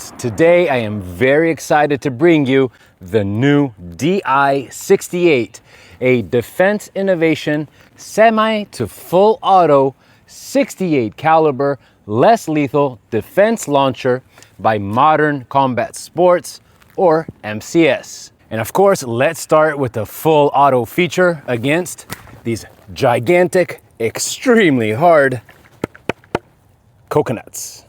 friends, today I am very excited to bring you the new DI-68, a defense innovation semi to full auto 68 caliber less lethal defense launcher by Modern Combat Sports, or MCS. And of course, let's start with the full auto feature against these gigantic, extremely hard coconuts.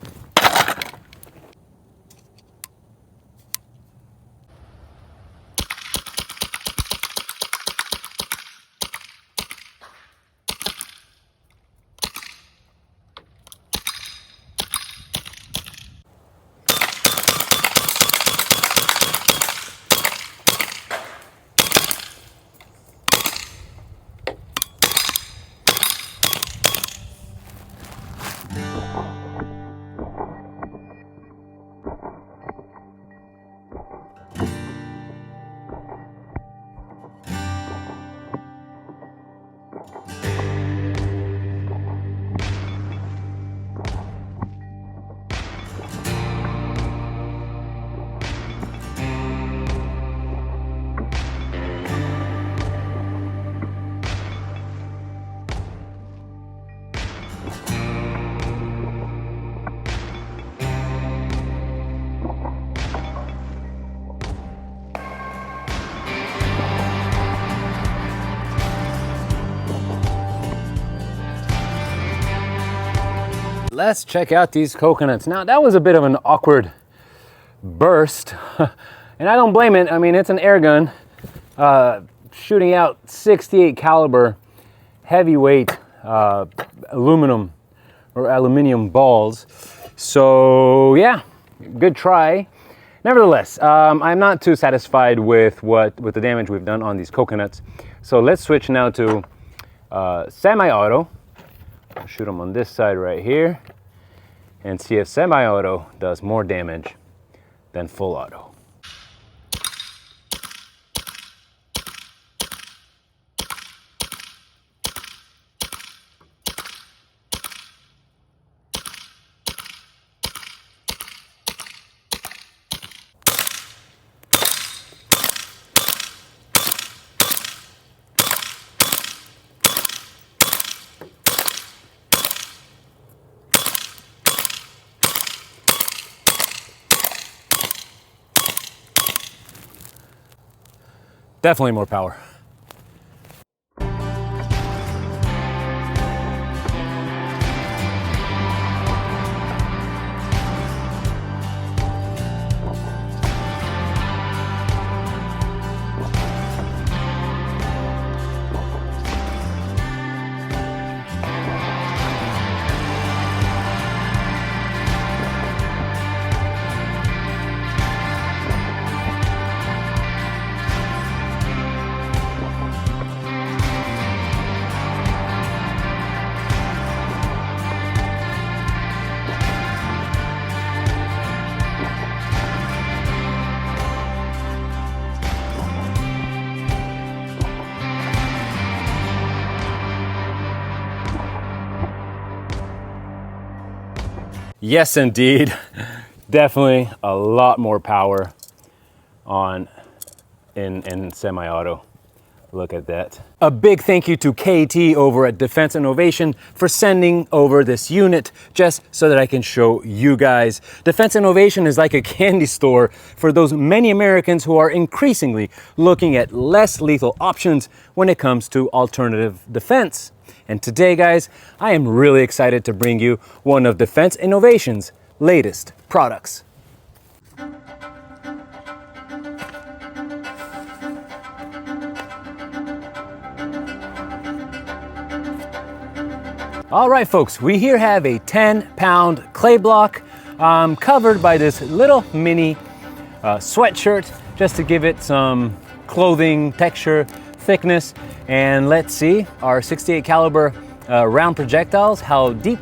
Let's check out these coconuts. Now, that was a bit of an awkward burst, and I don't blame it. I mean, it's an air gun shooting out 68 caliber heavyweight aluminum or aluminium balls. So yeah, good try. Nevertheless, I'm not too satisfied with the damage we've done on these coconuts. So let's switch now to semi-auto. I'll shoot them on this side right here and see if semi-auto does more damage than full auto. Definitely more power. Yes, indeed. Definitely a lot more power in semi-auto. Look at that. A big thank you to KT over at Defense Innovation for sending over this unit just so that I can show you guys. Defense Innovation is like a candy store for those many Americans who are increasingly looking at less lethal options when it comes to alternative defense. And today, guys, I am really excited to bring you one of Defense Innovation's latest products. All right, folks, we here have a 10-pound clay block covered by this little mini sweatshirt just to give it some clothing texture, thickness. And let's see our 68 caliber round projectiles, how deep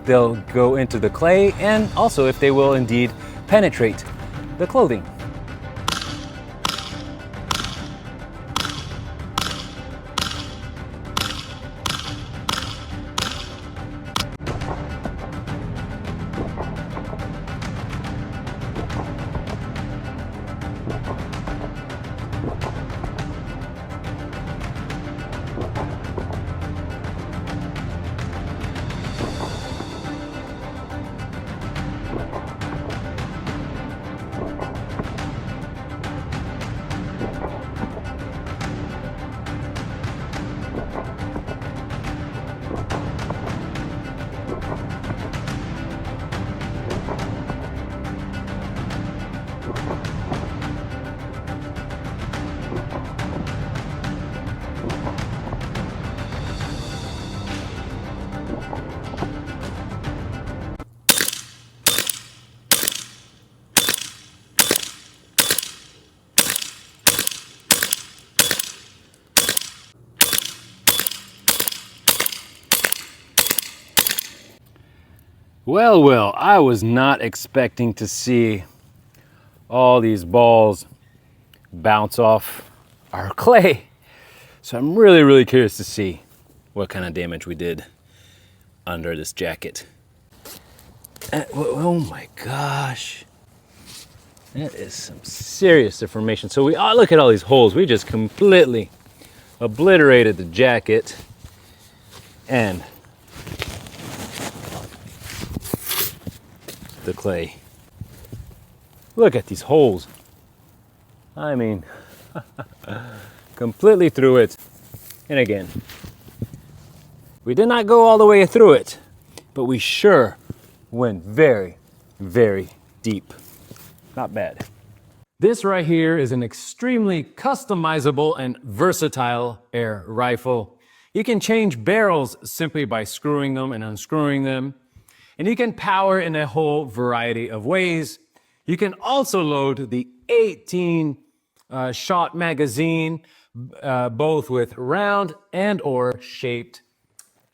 they'll go into the clay, and also if they will indeed penetrate the clothing. Well, well, I was not expecting to see all these balls bounce off our clay. So I'm really curious to see what kind of damage we did under this jacket. Oh my gosh. That is some serious deformation. So look at all these holes. We just completely obliterated the jacket and the clay. Look at these holes. I mean, completely through it. And again, we did not go all the way through it, but we sure went very deep. Not bad. This right here is an extremely customizable and versatile air rifle. You can change barrels simply by screwing them and unscrewing them. And you can power in a whole variety of ways. You can also load the 18 shot magazine, both with round and or shaped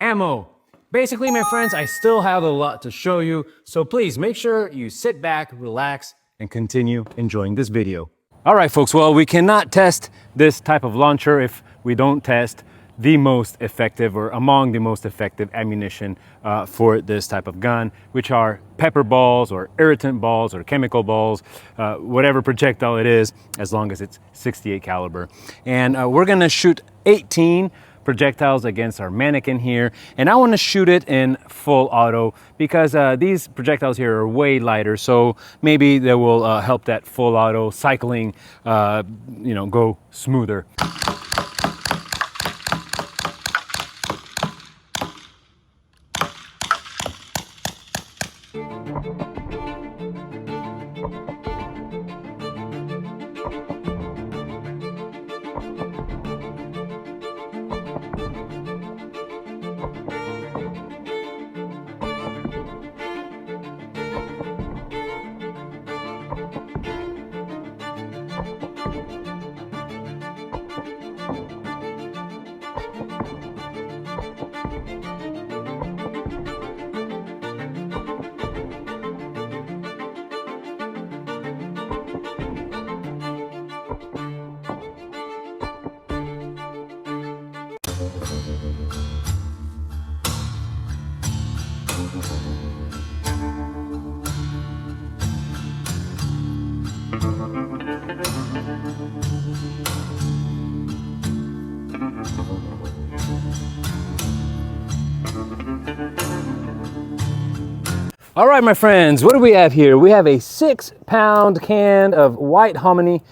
ammo. Basically, my friends, I still have a lot to show you, so please make sure you sit back, relax, and continue enjoying this video. All right, folks, well, we cannot test this type of launcher if we don't test the most effective or among the most effective ammunition for this type of gun, which are pepper balls or irritant balls or chemical balls, whatever projectile it is, as long as it's 68 caliber. And we're gonna shoot 18 projectiles against our mannequin here, and I want to shoot it in full auto because these projectiles here are way lighter, so maybe they will help that full auto cycling go smoother. All right, my friends, what do we have here? We have a 6-pound can of white hominy,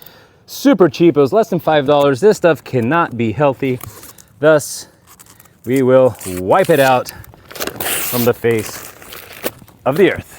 super cheap. It was less than $5. This stuff cannot be healthy. Thus, we will wipe it out from the face of the earth.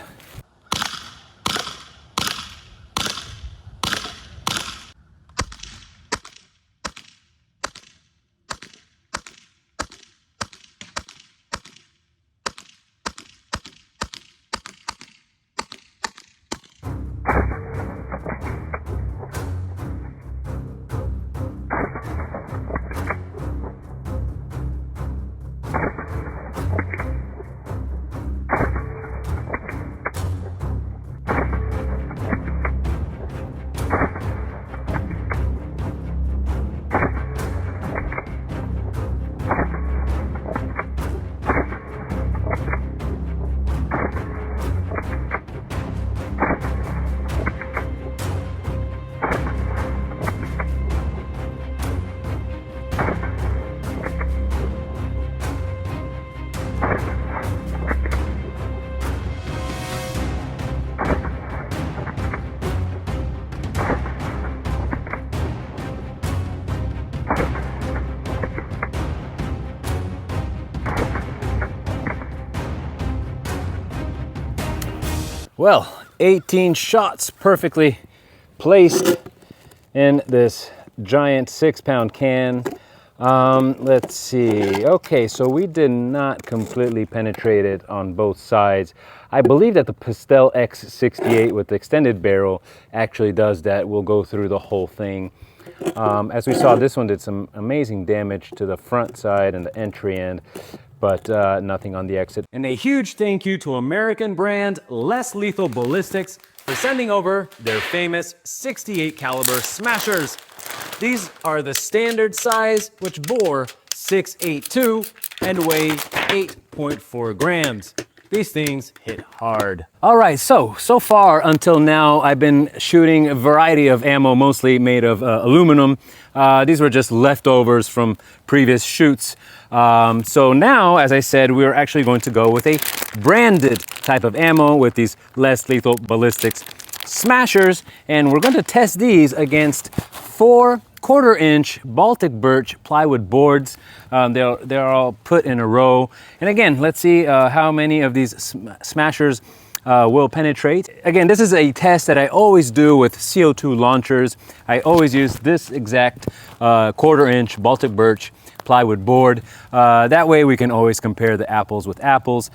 Well, 18 shots perfectly placed in this giant 6-pound can. Let's see. Okay, so we did not completely penetrate it on both sides. I believe that the Pastel X68 with the extended barrel actually does that. We'll go through the whole thing. As we saw, this one did some amazing damage to the front side and the entry end. but nothing on the exit. And a huge thank you to American brand Less Lethal Ballistics for sending over their famous 68 caliber smashers. These are the standard size, which bore 682 and weigh 8.4 grams. These things hit hard. All right, so far until now, I've been shooting a variety of ammo, mostly made of aluminum. These were just leftovers from previous shoots. So now, as I said, we're actually going to go with a branded type of ammo with these Less Lethal Ballistics smashers, and we're going to test these against 4 1/4-inch Baltic birch plywood boards. They're all put in a row. And again, let's see how many of these smashers will penetrate. Again, this is a test that I always do with CO2 launchers. I always use this exact 1/4-inch Baltic birch plywood board. That way we can always compare the apples with apples.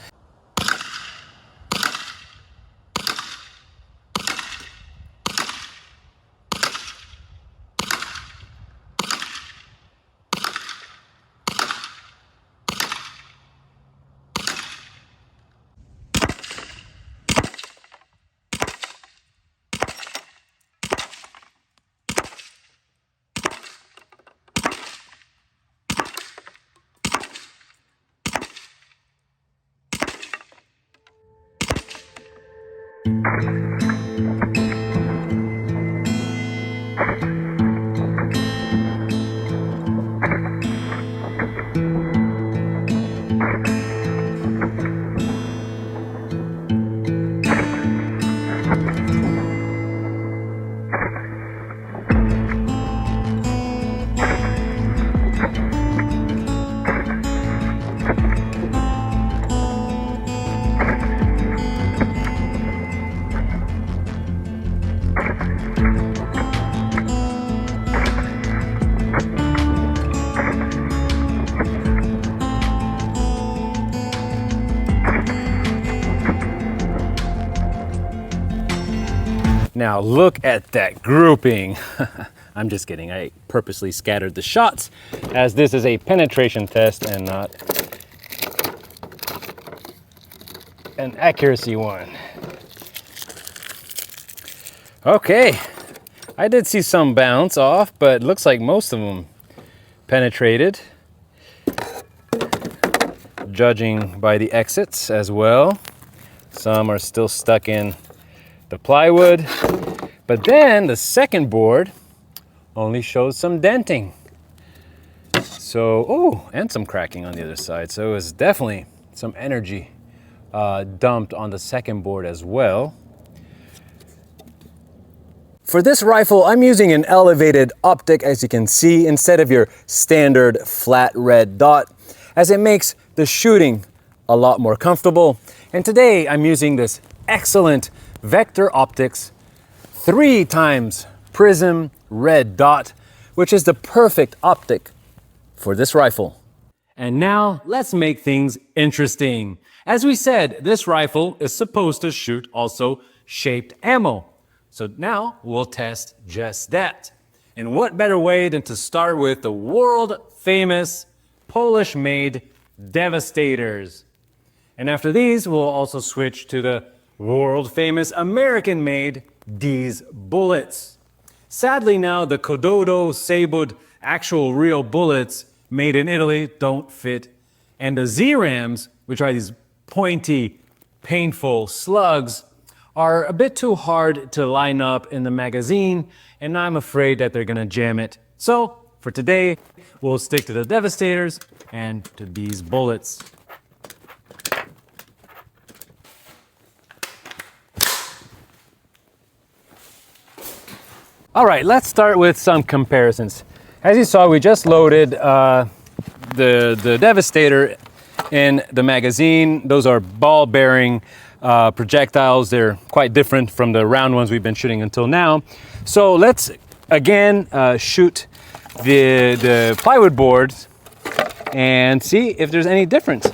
Now look at that grouping. I'm just kidding, I purposely scattered the shots as this is a penetration test and not an accuracy one. Okay, I did see some bounce off, but looks like most of them penetrated. Judging by the exits as well. Some are still stuck in the plywood, but then the second board only shows some denting. So, oh, and some cracking on the other side. So it was definitely some energy dumped on the second board as well. For this rifle, I'm using an elevated optic, as you can see, instead of your standard flat red dot, as it makes the shooting a lot more comfortable. And today I'm using this excellent Vector Optics 3x prism red dot, which is the perfect optic for this rifle. And now let's make things interesting. As we said, this rifle is supposed to shoot also shaped ammo. So now we'll test just that. And what better way than to start with the world famous Polish made Devastators. And after these, we'll also switch to the world famous American made D's bullets. Sadly now, the Cododo Sabud actual real bullets made in Italy don't fit. And the Z-Rams, which are these pointy, painful slugs, are a bit too hard to line up in the magazine, and I'm afraid that they're gonna jam it. So for today, we'll stick to the Devastators and to these bullets. All right, let's start with some comparisons. As you saw, we just loaded the Devastator in the magazine. Those are ball-bearing projectiles. They're quite different from the round ones we've been shooting until now. So let's again shoot the plywood boards and see if there's any difference.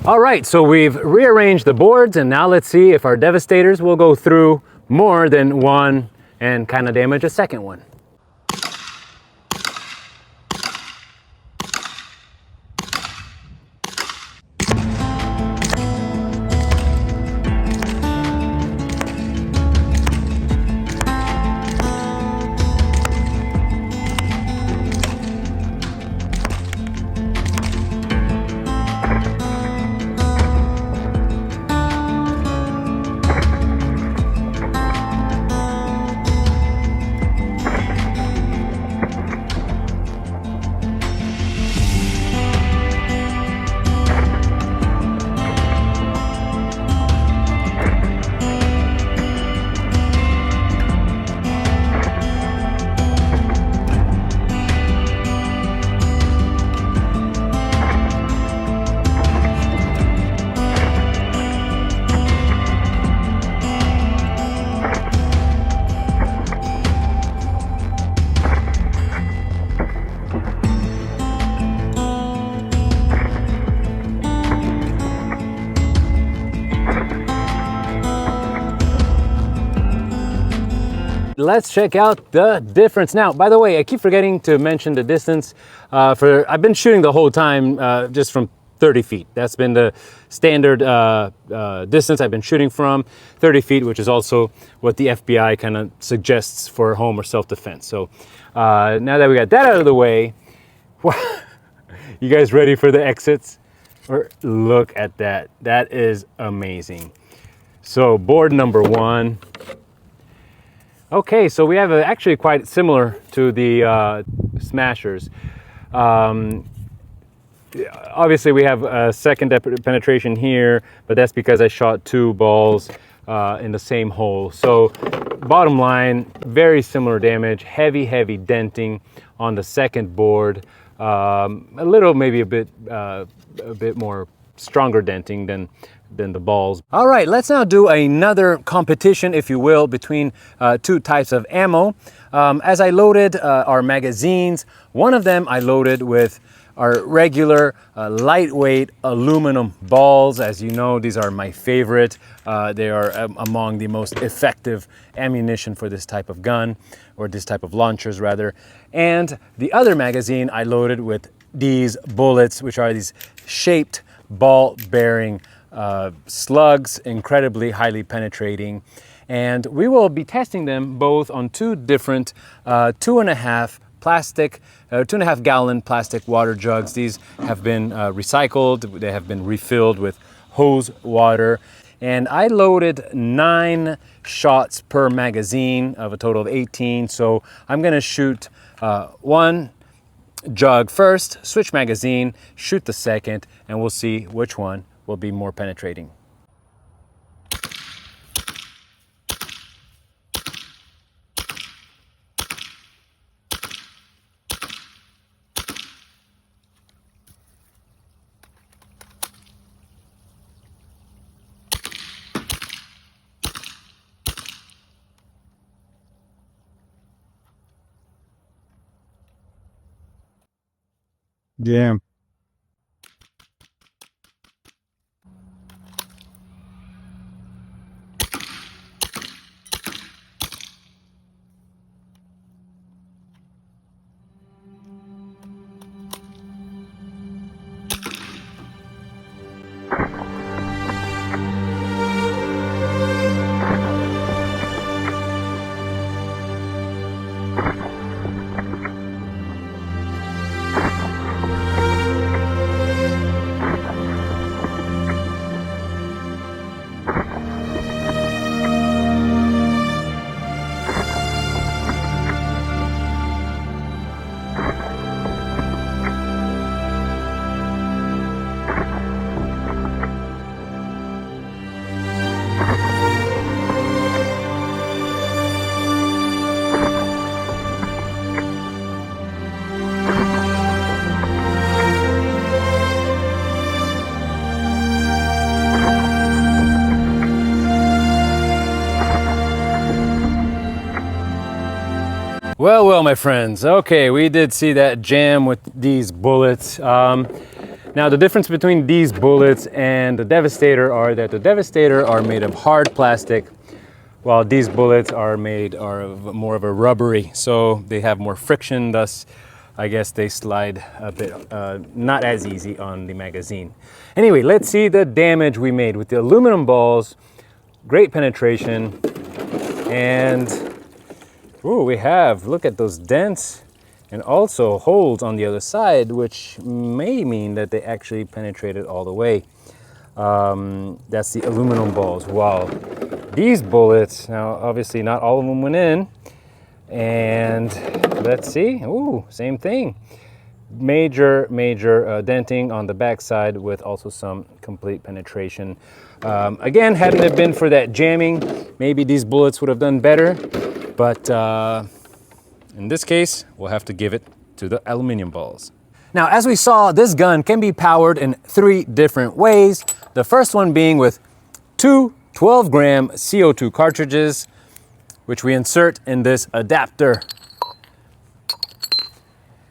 All right, so we've rearranged the boards, and now let's see if our Devastators will go through more than one and kind of damage a second one. Let's check out the difference. Now, by the way, I keep forgetting to mention the distance. I've been shooting the whole time just from 30 feet. That's been the standard distance I've been shooting from, 30 feet, which is also what the FBI kind of suggests for home or self-defense. So now that we got that out of the way, you guys ready for the exits? Or look at that. That is amazing. So board number 1. Okay, so we have actually quite similar to the Smashers. Obviously we have a second penetration here, but that's because I shot 2 balls in the same hole. So bottom line, very similar damage, heavy denting on the second board. A little, maybe a bit more stronger denting than the balls. All right, let's now do another competition, if you will, between 2 types of ammo. As I loaded our magazines, one of them I loaded with our regular lightweight aluminum balls. As you know, these are my favorite. They are among the most effective ammunition for this type of gun, or this type of launchers rather. And the other magazine I loaded with these bullets, which are these shaped ball-bearing slugs, incredibly highly penetrating. And we will be testing them both on 2 different 2.5 gallon plastic water jugs. These have been recycled. They have been refilled with hose water. And I loaded 9 shots per magazine of a total of 18. So I'm gonna shoot 1 jug first, switch magazine, shoot the second, and we'll see which one will be more penetrating. Damn. Well, my friends, okay, we did see that jam with these bullets. Now, the difference between these bullets and the Devastator are that the Devastator are made of hard plastic, while these bullets are more of a rubbery, so they have more friction, thus I guess they slide a bit, not as easy on the magazine. Anyway, let's see the damage we made with the aluminum balls. Great penetration, and ooh, look at those dents and also holes on the other side, which may mean that they actually penetrated all the way. That's the aluminum balls. Wow. These bullets, now obviously not all of them went in, and let's see, ooh, same thing. Major denting on the back side with also some complete penetration. Again, hadn't it been for that jamming, maybe these bullets would have done better. But in this case, we'll have to give it to the aluminum balls. Now, as we saw, this gun can be powered in 3 different ways. The first one being with 2 12-gram CO2 cartridges, which we insert in this adapter.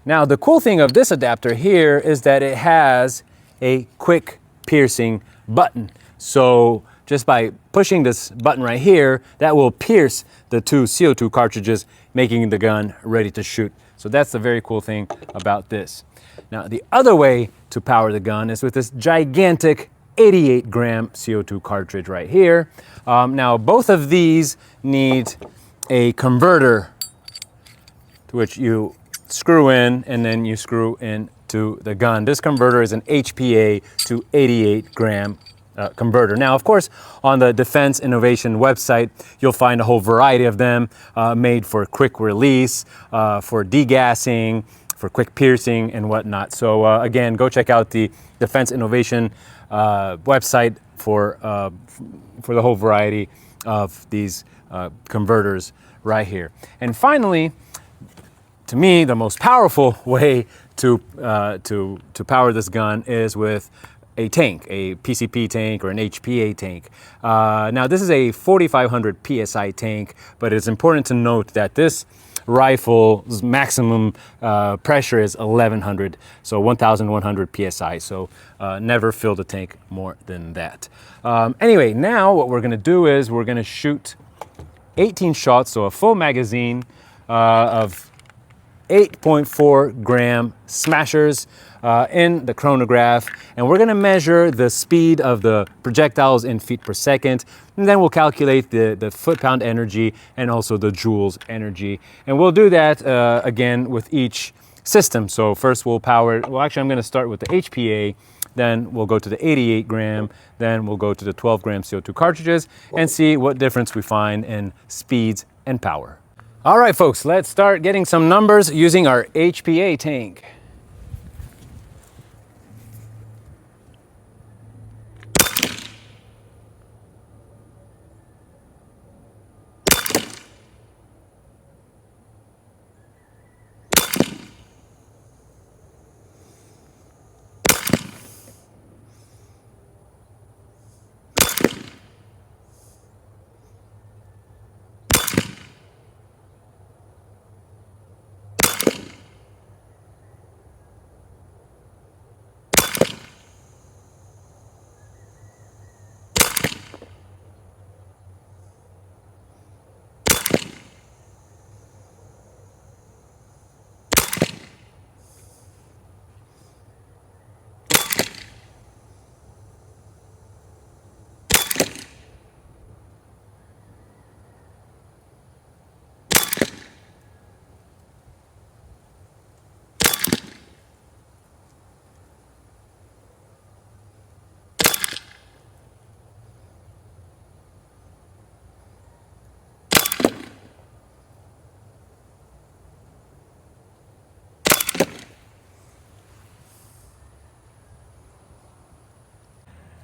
Now, the cool thing of this adapter here is that it has a quick piercing button. So just by pushing this button right here, that will pierce the two CO2 cartridges, making the gun ready to shoot. So that's the very cool thing about this. Now, the other way to power the gun is with this gigantic 88 gram CO2 cartridge right here. Now, both of these need a converter to which you screw in, and then you screw into the gun. This converter is an HPA to 88 gram converter. Now, of course, on the Defense Innovation website, you'll find a whole variety of them made for quick release, for degassing, for quick piercing and whatnot. So again, go check out the Defense Innovation website for the whole variety of these converters right here. And finally, to me, the most powerful way to power this gun is with a tank, a PCP tank or an HPA tank. Now, this is a 4,500 PSI tank, but it's important to note that this rifle's maximum pressure is 1,100, so 1,100 PSI. So never fill the tank more than that. Anyway, now what we're gonna do is we're gonna shoot 18 shots, so a full magazine of 8.4 gram smashers in the chronograph, and we're gonna measure the speed of the projectiles in feet per second, and then we'll calculate the foot-pound energy and also the joules energy. And we'll do that again with each system. So first we'll power, well actually I'm gonna start with the HPA, then we'll go to the 88 gram, then we'll go to the 12 gram CO2 cartridges and see what difference we find in speeds and power. All right, folks, let's start getting some numbers using our HPA tank.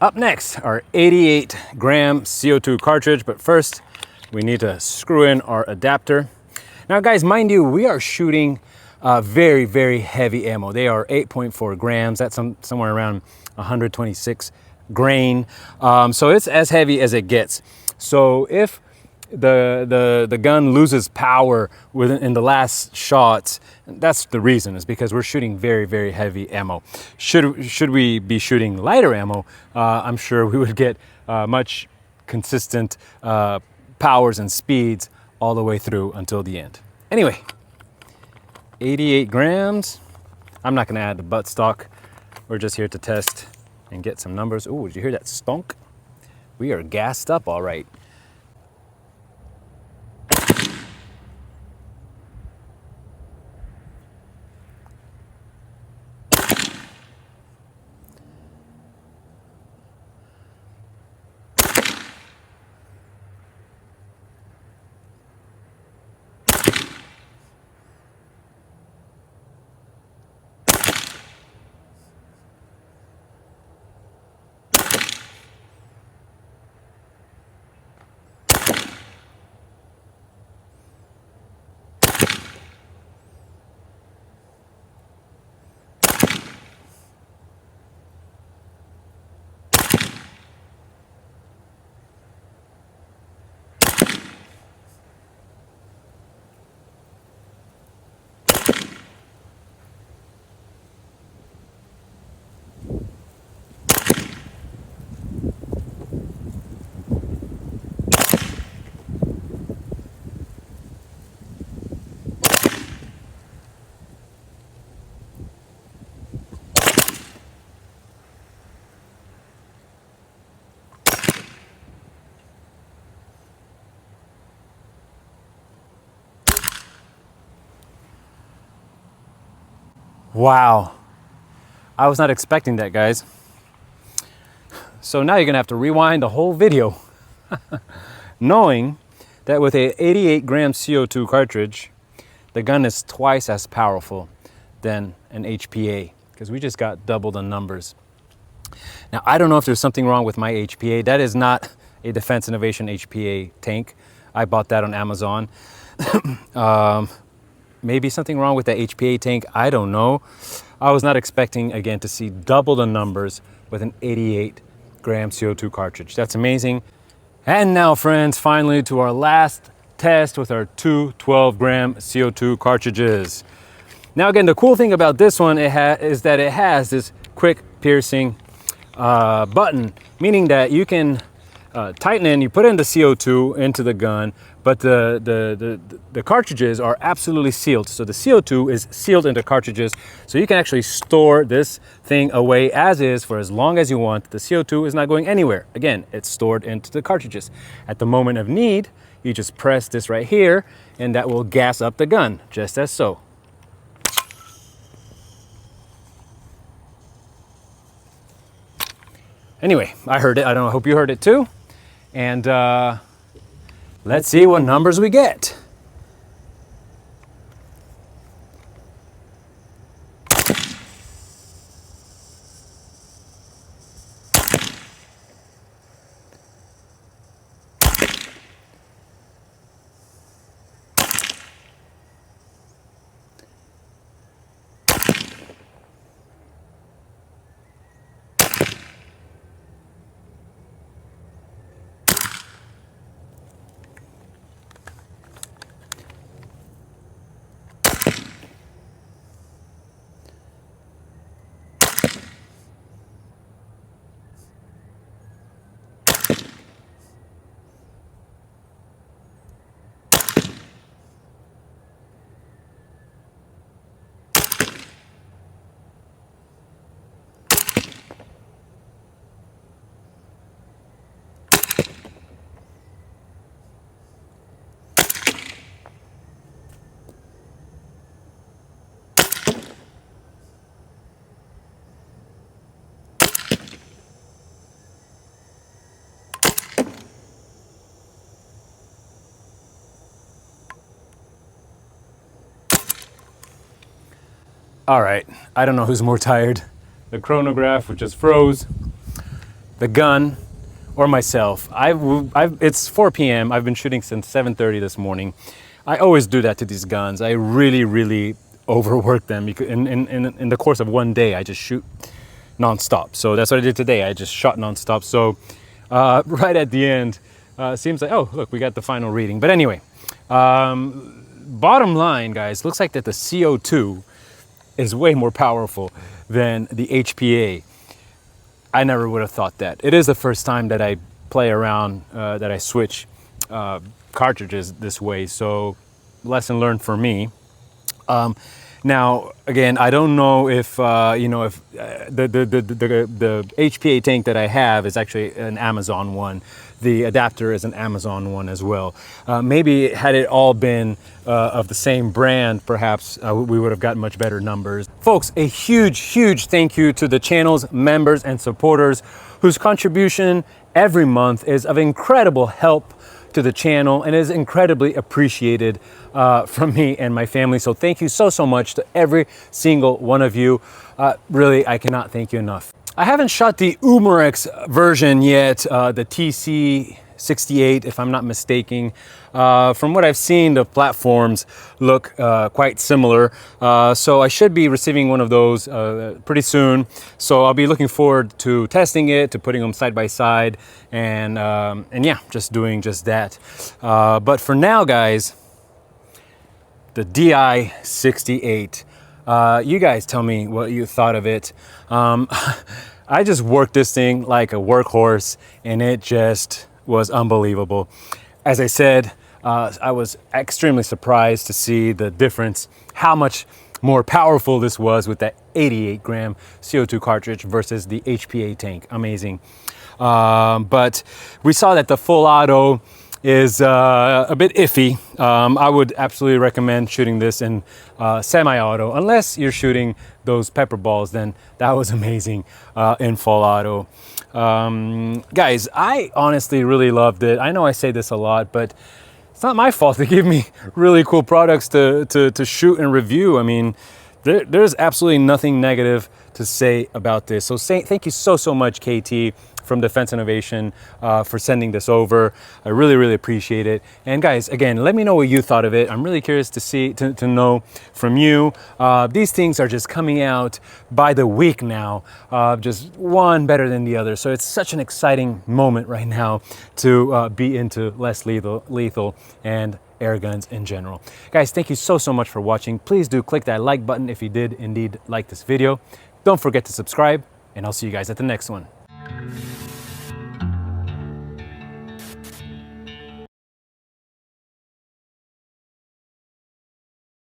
Up next, our 88 gram CO2 cartridge, but first we need to screw in our adapter. Now guys, mind you, we are shooting very, very heavy ammo. They are 8.4 grams, that's somewhere around 126 grain. So it's as heavy as it gets. So if the gun loses power in the last shots, that's the reason, is because we're shooting very, very heavy ammo. Should we be shooting lighter ammo, I'm sure we would get much consistent powers and speeds all the way through until the end. Anyway, 88 grams. I'm not gonna add the buttstock. We're just here to test and get some numbers. Oh, did you hear that stunk? We are gassed up all right. Wow. I was not expecting that, guys. So now you're gonna have to rewind the whole video. Knowing that with a 88 gram CO2 cartridge, the gun is twice as powerful than an HPA, because we just got double the numbers. Now, I don't know if there's something wrong with my HPA. That is not a Defense Innovation HPA tank. I bought that on Amazon. Maybe something wrong with the HPA tank. I don't know. I was not expecting, again, to see double the numbers with an 88 gram CO2 cartridge. That's amazing. And now, friends, finally to our last test with our two 12 gram CO2 cartridges. Now, again, the cool thing about this one is that it has this quick piercing button, meaning that you can tighten in, you put in the CO2 into the gun, but the cartridges are absolutely sealed. So the CO2 is sealed into cartridges, so you can actually store this thing away as is for as long as you want. The CO2 is not going anywhere. Again, it's stored into the cartridges. At the moment of need, you just press this right here, and that will gas up the gun, just as so. Anyway, I heard it. I hope you heard it too. And let's see what numbers we get. All right, I don't know who's more tired, the chronograph, which just froze, the gun, or myself. It's 4 p.m. I've been shooting since 7:30 this morning. I always do that to these guns. I really overwork them because in the course of one day, I just shoot nonstop. So that's what I did today. I just shot nonstop. So right at the end, seems like, oh, look, we got the final reading. But anyway, bottom line, guys, looks like that the CO2 is way more powerful than the HPA. I never would have thought that. It is the first time that I play around, that I switch cartridges this way. So lesson learned for me. Now, again, I don't know if if the HPA tank that I have is actually an Amazon one. The adapter is an Amazon one as well. Maybe had it all been of the same brand, perhaps we would have gotten much better numbers. Folks, a huge thank you to the channel's members and supporters whose contribution every month is of incredible help to the channel and is incredibly appreciated from me and my family. So thank you so much to every single one of you. Really, I cannot thank you enough. I haven't shot the Umarex version yet, the TC-68, if I'm not mistaken. From what I've seen, the platforms look quite similar. So I should be receiving one of those pretty soon. So I'll be looking forward to testing it, to putting them side by side, and yeah, just doing just that. But for now, guys, the DI-68. You guys tell me what you thought of it. I just worked this thing like a workhorse, and it just was unbelievable. As I said, I was extremely surprised to see the difference, how much more powerful this was with that 88 gram CO2 cartridge versus the HPA tank. Amazing. But we saw that the full auto is a bit iffy. I would absolutely recommend shooting this in semi-auto, unless you're shooting those pepper balls, then that was amazing in full auto. Guys, I honestly really loved it. I know I say this a lot, but it's not my fault. They give me really cool products to shoot and review. I mean, there's absolutely nothing negative to say about this. So thank you so much, KT, from Defense Innovation, for sending this over. I really appreciate it. And guys, again, let me know what you thought of it. I'm really curious to know from you. These things are just coming out by the week now, just one better than the other. So it's such an exciting moment right now to be into less lethal and air guns in general. Guys, thank you so much for watching. Please do click that like button if you did indeed like this video. Don't forget to subscribe, and I'll see you guys at the next one.